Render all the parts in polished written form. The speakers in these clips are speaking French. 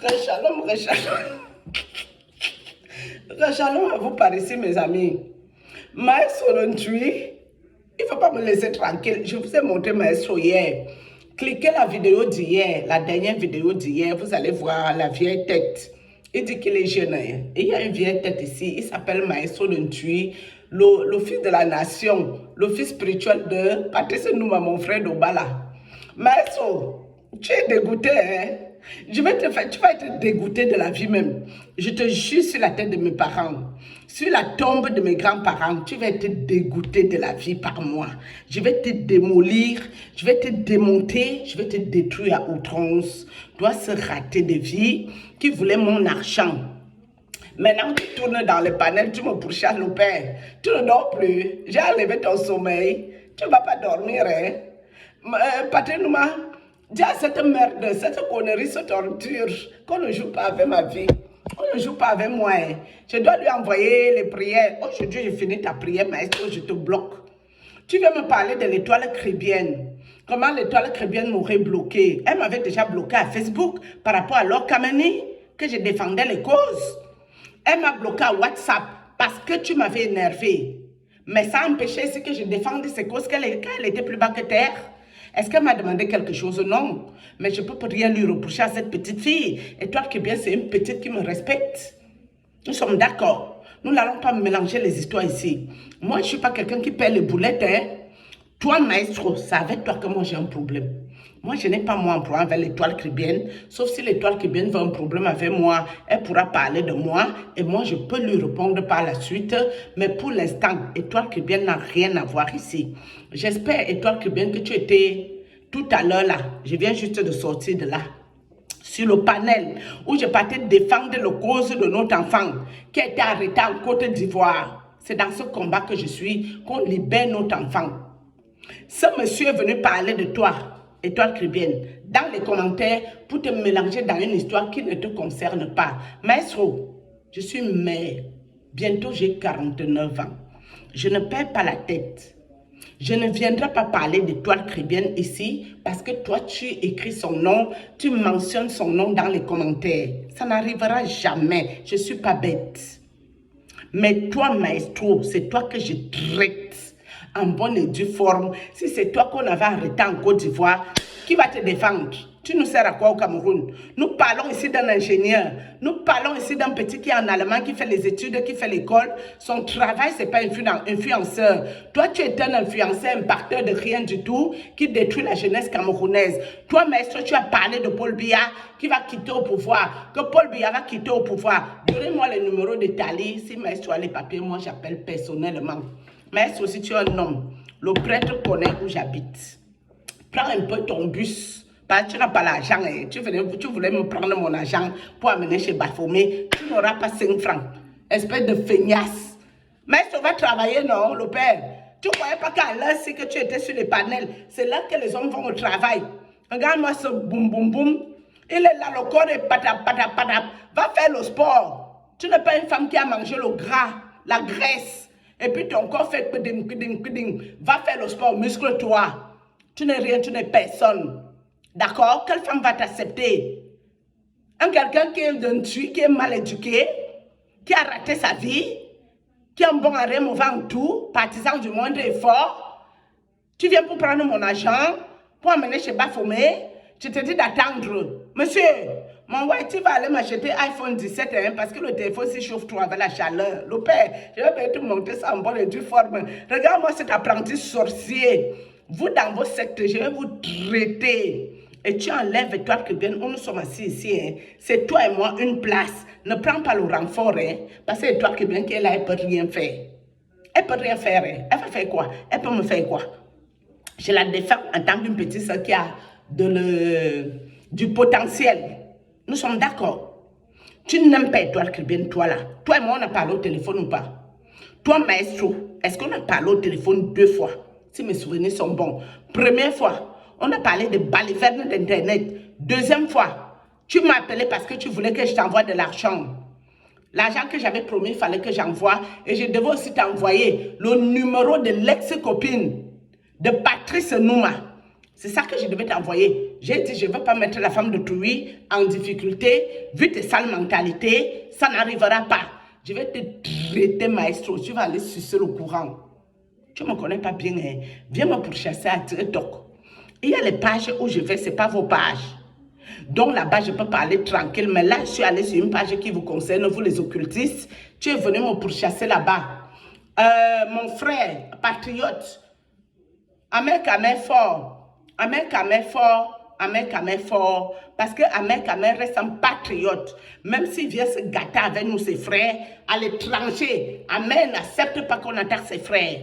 Shalom, shalom. Shalom à vous par ici, mes amis. Maestro Lontui, il ne faut pas me laisser tranquille. Je vous ai montré Maestro hier. Cliquez la vidéo d'hier, la dernière vidéo d'hier, vous allez voir la vieille tête. Il dit qu'il est jeune. Et il y a une vieille tête ici, il s'appelle Maestro Lontui, le fils de la nation, le fils spirituel de Patrice Nouma, mon frère d'Obala. Maestro, tu es dégoûté, hein? Tu vas être dégoûté de la vie même. Je te jure sur la tête de mes parents, sur la tombe de mes grands-parents, tu vas être dégoûté de la vie par moi. Je vais te démolir, je vais te démonter, je vais te détruire à outrance. Toi, ce raté de vie qui voulait mon argent. Maintenant, tu tournes dans le panel, tu me pourchasses le père. Tu ne dors plus. J'ai enlevé ton sommeil. Tu ne vas pas dormir, hein? Patrick Nouma, dis à cette merde, cette connerie, cette torture, qu'on ne joue pas avec ma vie. On ne joue pas avec moi. Hein. Je dois lui envoyer les prières. Aujourd'hui, j'ai fini ta prière, maestro, je te bloque. Tu viens me parler de l'étoile chrétienne. Comment l'étoile chrétienne m'aurait bloqué? Elle m'avait déjà bloqué à Facebook par rapport à Laure Kameni, que je défendais les causes. Elle m'a bloqué à WhatsApp parce que tu m'avais énervé. Mais ça empêchait ce que je défendais ses causes quand elle était plus bas que terre. Est-ce qu'elle m'a demandé quelque chose? Non. Mais je ne peux rien lui reprocher à cette petite fille. Et toi, qui bien, c'est une petite qui me respecte. Nous sommes d'accord. Nous n'allons pas mélanger les histoires ici. Moi, je ne suis pas quelqu'un qui perd les boulettes. Hein. Toi, maestro, c'est avec toi que moi j'ai un problème. Moi, je n'ai pas moi un problème avec l'étoile chrétienne. Sauf si l'étoile chrétienne veut un problème avec moi, elle pourra parler de moi. Et moi, je peux lui répondre par la suite. Mais pour l'instant, étoile chrétienne n'a rien à voir ici. J'espère, étoile chrétienne, que tu étais tout à l'heure là. Je viens juste de sortir de là. Sur le panel où je partais défendre la cause de notre enfant qui a été arrêté en Côte d'Ivoire. C'est dans ce combat que je suis, qu'on libère notre enfant. Ce monsieur est venu parler de toi, étoile chrétienne, dans les commentaires pour te mélanger dans une histoire qui ne te concerne pas. Maestro, je suis mère. Bientôt j'ai 49 ans. Je ne perds pas la tête. Je ne viendrai pas parler d'étoile chrétienne ici parce que toi, tu écris son nom, tu mentionnes son nom dans les commentaires. Ça n'arrivera jamais. Je ne suis pas bête. Mais toi, maestro, c'est toi que je traite en bonne et due forme. Si c'est toi qu'on avait arrêté en Côte d'Ivoire, qui va te défendre? Tu nous sers à quoi au Cameroun? Nous parlons ici d'un ingénieur. Nous parlons ici d'un petit qui est en Allemagne, qui fait les études, qui fait l'école. Son travail, ce n'est pas influenceur. Toi, tu es un influenceur, un parteur de rien du tout, qui détruit la jeunesse camerounaise. Toi, maestro, tu as parlé de Paul Biya, qui va quitter au pouvoir. Que Paul Biya va quitter au pouvoir. Donnez-moi le numéro de Tali. Si maestro a les papiers, moi, j'appelle personnellement. Maestro, si tu es un homme, le prêtre connaît où j'habite. Prends un peu ton bus. Parce que tu n'as pas l'argent. Tu voulais me prendre mon argent pour amener chez Bafomé. Tu n'auras pas 5 francs. Espèce de feignasse. Mais tu vas travailler, non, le père? Tu ne croyais pas qu'à l'heure, c'est que tu étais sur les panels. C'est là que les hommes vont au travail. Regarde-moi ce boum boum boum. Il est là, le corps est patap patap patap. Va faire le sport. Tu n'es pas une femme qui a mangé le gras, la graisse. Et puis ton corps fait kuding, kuding, kuding. Va faire le sport, muscle-toi. Tu n'es rien, tu n'es personne. D'accord? Quelle femme va t'accepter? Quelqu'un qui est d'un truc, qui est mal éduqué, qui a raté sa vie, qui est un bon arrêt, mauvais en tout, partisan du moindre effort. Tu viens pour prendre mon argent, pour amener chez Bafomé. Je te dis d'attendre. Monsieur, mon ouais, tu vas aller m'acheter iPhone 17 hein, parce que le téléphone s'échauffe trop avec la chaleur. Le père, je vais te monter ça en bonne et due forme. Regarde-moi cet apprenti sorcier. Vous, dans vos sectes, je vais vous traiter. Et tu enlèves étoile chrétienne, où nous sommes assis ici. Hein. C'est toi et moi, une place. Ne prends pas le renfort. Hein, parce que étoile chrétienne qui est là, elle ne peut rien faire. Elle ne peut rien faire. Hein. Elle va faire quoi? Elle peut me faire quoi? Je la défends en tant qu'une petite soeur qui a du potentiel. Nous sommes d'accord. Tu n'aimes pas étoile chrétienne, toi là. Toi et moi, on a parlé au téléphone ou pas? Toi, maestro, est-ce qu'on a parlé au téléphone 2 fois? Si mes souvenirs sont bons. Première fois, on a parlé de balivernes d'Internet. Deuxième fois, tu m'as appelé parce que tu voulais que je t'envoie de l'argent. L'argent que j'avais promis, il fallait que j'envoie. Et je devais aussi t'envoyer le numéro de l'ex-copine de Patrice Nouma. C'est ça que je devais t'envoyer. J'ai dit, je ne veux pas mettre la femme d'autrui en difficulté. Vu tes sales mentalités, ça n'arrivera pas. Je vais te traiter, maestro. Tu vas aller sucer le courant. Tu ne me connais pas bien. Hein? Viens me pourchasser à TikTok. Il y a les pages où je vais, ce n'est pas vos pages. Donc là-bas, je peux parler tranquille. Mais là, je suis allée sur une page qui vous concerne, vous les occultistes. Tu es venu me pourchasser là-bas. Mon frère, patriote, Ahmed Kamel fort. Ahmed Kamel fort. Ahmed Kamel fort. Parce que Ahmed Kamel reste un patriote. Même s'il vient se gâter avec nous, ses frères, à l'étranger, Ahmed n'accepte pas qu'on attaque ses frères.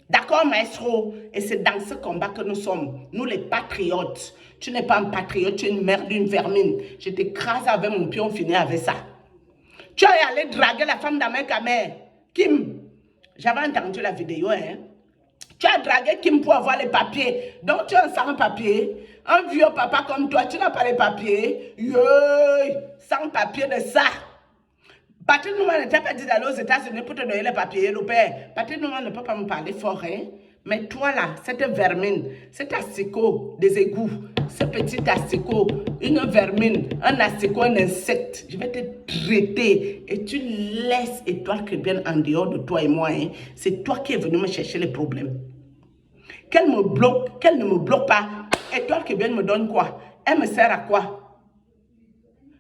D'accord, maestro? Et c'est dans ce combat que nous sommes. Nous, les patriotes. Tu n'es pas un patriote, tu es une merde d'une vermine. Je t'écrase avec mon pied, on finit avec ça. Tu es allé draguer la femme d'Ahmed Kamel. Kim, j'avais entendu la vidéo, hein. Tu as dragué Kim pour avoir les papiers. Donc tu es un sans-papier. Un vieux papa comme toi, tu n'as pas les papiers. Sans papier de ça. Patrick Nouma n'était pas dit d'aller aux États-Unis pour te donner les papiers, le père. Patrick Nouma ne peut pas me parler fort, hein. Mais toi là, cette vermine, cet asticot des égouts, ce petit asticot, une vermine, un asticot, un insecte, je vais te traiter et tu laisses étoile chrétienne en dehors de toi et moi. Hein. C'est toi qui es venu me chercher les problèmes. Qu'elle me bloque, qu'elle ne me bloque pas. Étoile chrétienne me donne quoi? Elle me sert à quoi?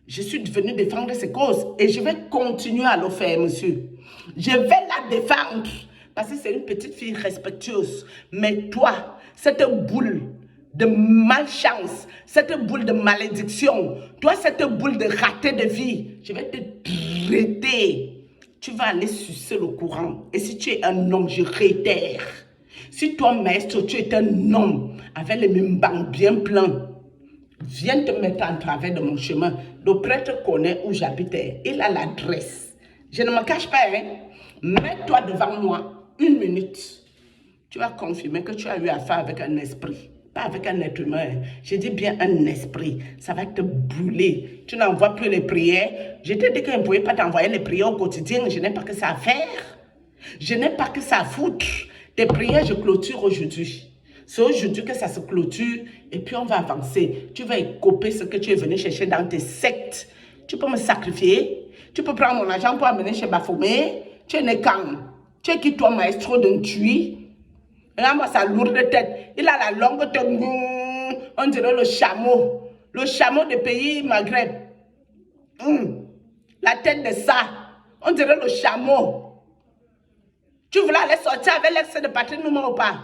Je suis venue défendre ses causes et je vais continuer à le faire, monsieur. Je vais la défendre. Parce que c'est une petite fille respectueuse. Mais toi, cette boule de malchance, cette boule de malédiction, toi, cette boule de raté de vie, je vais te traiter. Tu vas aller sucer le courant. Et si tu es un homme, je réitère. Si toi, maître, tu es un homme avec les mimbang bien pleins, viens te mettre en travers de mon chemin. Le prêtre connaît où j'habitais. Il a l'adresse. Je ne me cache pas, hein. Mets-toi devant moi. 1 minute, tu vas confirmer que tu as eu affaire avec un esprit, pas avec un être humain. Je dis bien un esprit, ça va te brûler. Tu n'envoies plus les prières. Je t'ai dit que je ne pouvais pas t'envoyer les prières au quotidien. Je n'ai pas que ça à faire. Je n'ai pas que ça à foutre. Tes prières, je clôture aujourd'hui. C'est aujourd'hui que ça se clôture et puis on va avancer. Tu vas écoper ce que tu es venu chercher dans tes sectes. Tu peux me sacrifier. Tu peux prendre mon argent pour amener chez Bafomé. Tu es né quand? Tu es qui toi, maestro d'un tui? Regarde-moi sa lourde tête. Il a la longue tête. On dirait le chameau. Le chameau des pays Maghreb. La tête de ça. On dirait le chameau. Tu voulais aller sortir avec l'ex de Patrick Nouma ou pas?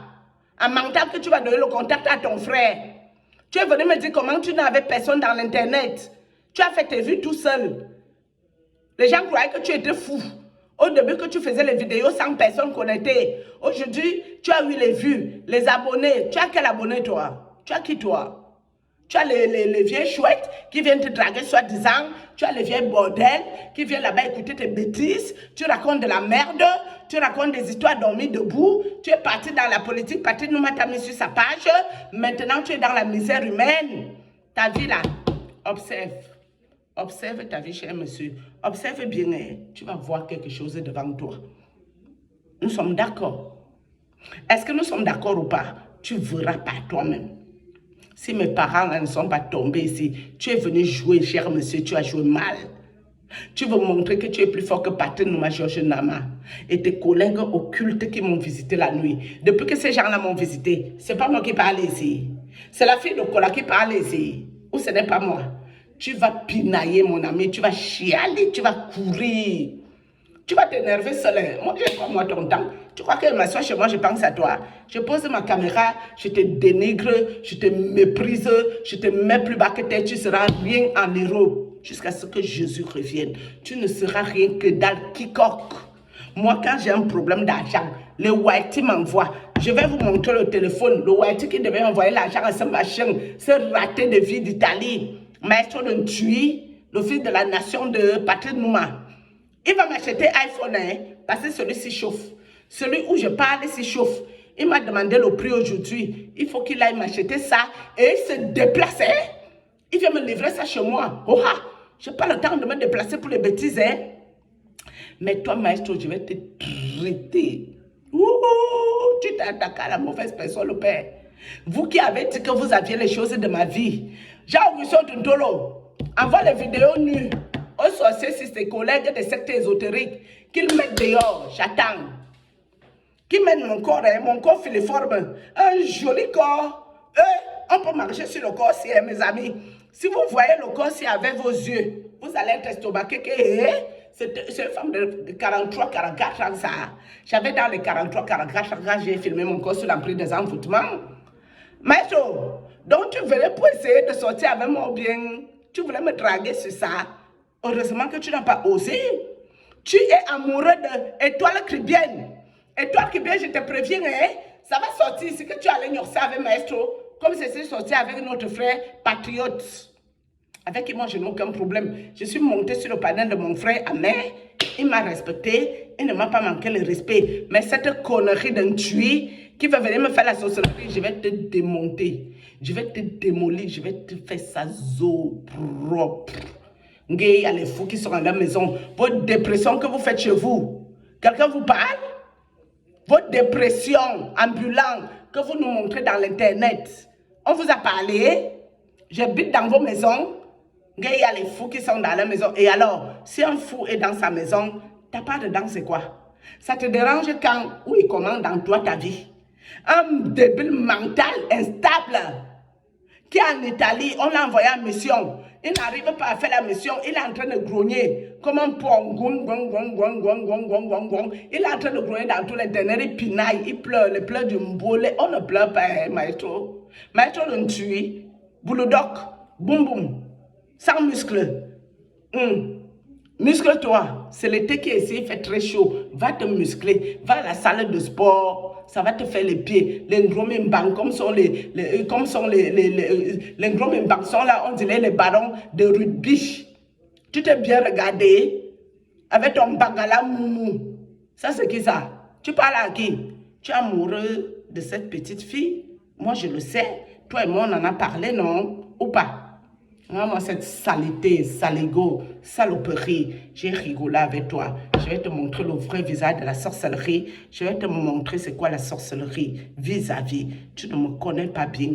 En mentant que tu vas donner le contact à ton frère. Tu es venu me dire comment tu n'avais personne dans l'internet. Tu as fait tes vues tout seul. Les gens croyaient que tu étais fou. Au début que tu faisais les vidéos sans personne connectée. Aujourd'hui, tu as eu les vues, les abonnés. Tu as quel abonné toi? Tu as qui toi? Tu as les vieilles chouettes qui viennent te draguer soi-disant. Tu as les vieilles bordels qui viennent là-bas écouter tes bêtises. Tu racontes de la merde. Tu racontes des histoires dormies debout. Tu es parti dans la politique. Patrick Nouma t'a mis sur sa page. Maintenant, tu es dans la misère humaine. Ta vie là, observe. Observe ta vie, cher monsieur. Observe bien, hein. Tu vas voir quelque chose devant toi. Nous sommes d'accord. Est-ce que nous sommes d'accord ou pas? Tu verras par toi-même. Si mes parents ne sont pas tombés ici, tu es venu jouer, cher monsieur, tu as joué mal. Tu veux montrer que tu es plus fort que Patrick Nouma, Georges Nama. Et tes collègues occultes qui m'ont visité la nuit. Depuis que ces gens-là m'ont visité, c'est pas moi qui parle ici. C'est la fille de Kola qui parle ici. Ou ce n'est pas moi. Tu vas pinailler, mon ami, tu vas chialer, tu vas courir. Tu vas t'énerver seul. Moi, je prends moi ton temps. Tu crois qu'elle m'assoit chez moi, je pense à toi. Je pose ma caméra, je te dénigre, je te méprise, je te mets plus bas que terre. Tu seras rien en héros jusqu'à ce que Jésus revienne. Tu ne seras rien que dalle quiconque. Moi, quand j'ai un problème d'argent, le Whitey m'envoie. Je vais vous montrer le téléphone. Le Whitey qui devait envoyer l'argent à ce machin, ce raté de vie d'Italie. Maître de Tui, le fils de la nation de Patrick Nouma. Il va m'acheter iPhone, hein, parce que celui-ci chauffe. Celui où je parle s'y chauffe. Il m'a demandé le prix aujourd'hui. Il faut qu'il aille m'acheter ça et il se déplace. Hein. Il vient me livrer ça chez moi. Oh, je n'ai pas le temps de me déplacer pour les bêtises. Hein. Mais toi, maestro, je vais te traiter. Ouh, tu t'es attaqué à la mauvaise personne, le père. Vous qui avez dit que vous aviez les choses de ma vie. Jean-Augusto Tuntolo envoie les vidéos nues aux sorciers, si ses collègues des sectes ésotériques, qu'ils mettent dehors, j'attends. Qu'ils mettent mon corps filiforme, un joli corps. On peut marcher sur le corps, si, mes amis. Si vous voyez le corps, si avec vos yeux, vous allez être estomaqué que c'est une femme de 43, 44 ans, ça. J'avais dans les 43, 44 ans, j'ai filmé mon corps sous l'emprise des envoûtements. Maestro, donc tu venais pour essayer de sortir avec moi ou bien tu voulais me draguer sur ça. Heureusement que tu n'as pas osé. Tu es amoureux de Étoile Caribbean. Étoile Caribbean, je te préviens, hein, ça va sortir ici que tu allais nyorcer avec Maestro, comme c'est sorti avec notre frère patriote. Avec qui moi je n'ai aucun problème. Je suis montée sur le panel de mon frère Amé. Il m'a respecté. Il ne m'a pas manqué le respect. Mais cette connerie d'un tué qui va venir me faire la sorcellerie, je vais te démonter. Je vais te démolir. Je vais te faire ça zo propre. Il y a les fous qui sont à la maison. Votre dépression que vous faites chez vous. Quelqu'un vous parle? Votre dépression ambulante que vous nous montrez dans l'internet. On vous a parlé? J'habite dans vos maisons. Il y a les fous qui sont dans la maison. Et alors, si un fou est dans sa maison, ta part dedans, c'est quoi? Ça te dérange quand, où il commande dans toi ta vie? Un débile mental instable qui est en Italie, on l'a envoyé en mission. Il n'arrive pas à faire la mission. Il est en train de grogner comme un pont. Il est en train de grogner dans tout l'internet. Il pinaille, il pleure, les pleurs du mbolé. On ne pleure pas, maestro. Maestro le tue. Bouloudoc, boum boum. Sans muscle. Muscle-toi. C'est l'été qui est ici, il fait très chaud. Va te muscler. Va à la salle de sport. Ça va te faire les pieds. Les ngrom-mbang, comme sont les ngrom-mbang sont là, on dirait les ballons de rugby. Tu t'es bien regardé avec ton bangala moumou. Ça, c'est qui ça? Tu parles à qui? Tu es amoureux de cette petite fille? Moi, je le sais. Toi et moi, on en a parlé, non? Ou pas? Moi, cette saleté, saligo, saloperie, j'ai rigolé avec toi. Je vais te montrer le vrai visage de la sorcellerie. Je vais te montrer c'est quoi la sorcellerie vis-à-vis. Tu ne me connais pas bien.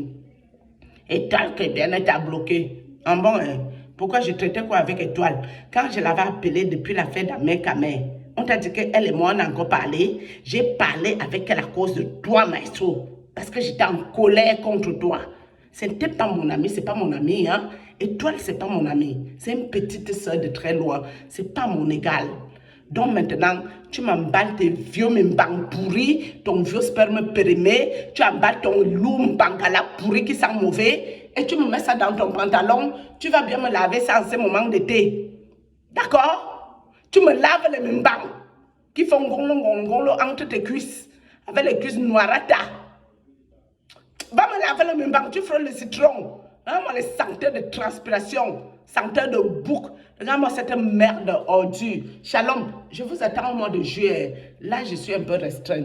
Et Étoile Caribbean t'a bloqué. En bon, hein? Pourquoi je traitais quoi avec Étoile? Quand je l'avais appelée depuis la fête d'Amé-Kamé, on t'a dit qu'elle et moi, on a encore parlé. J'ai parlé avec elle à cause de toi, maestro. Parce que j'étais en colère contre toi. Ce n'était pas mon ami, c'est pas mon ami, hein. Étoile, c'est pas mon ami. C'est une petite soeur de très loin. C'est pas mon égal. Donc maintenant, tu m'emballes tes vieux mbang pourris, ton vieux sperme périmé, tu emballes ton loup mbangala pourri qui sent mauvais, et tu me mets ça dans ton pantalon, tu vas bien me laver ça en ce moment d'été. D'accord? Tu me laves les mbang qui font gongolo entre tes cuisses, avec les cuisses noirata. Va me laver le mbang, tu frôles le citron. Regarde-moi les senteurs de transpiration, senteurs de bouc. Regarde-moi cette merde ordure. Shalom, je vous attends au mois de juillet. Là, je suis un peu restreint.